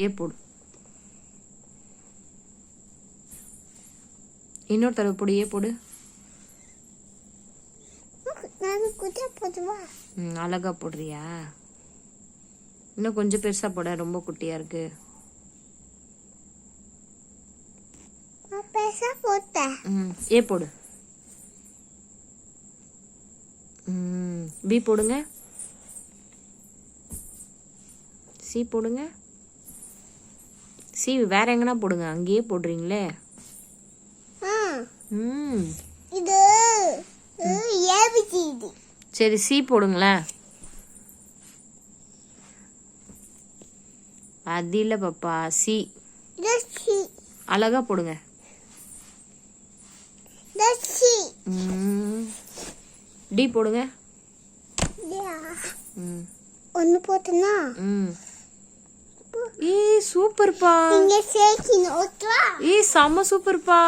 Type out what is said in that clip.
ஏ போடு. இன்னொரு தடவை போடு. ஏ போடு. அழகா போடுறியா? இன்னும் கொஞ்சம் பெருசா போட, ரொம்ப குட்டியா இருக்கு. ஏ போடு. பி போடுங்க. சி போடுங்க. சி வேற எங்கன்னா போடுங்க, அங்கேயே போடுறீங்களே. சரி சி போடுங்களேன். அது இல்ல பாப்பா, சி அழகா போடுங்க. டி போடுங்க. ஒன்னு போட்டனா? ஏய் சூப்பர்ப்பா. இங்க சேக்கின ஓட்வா. ஏய் செம்ம சூப்பர்ப்பா.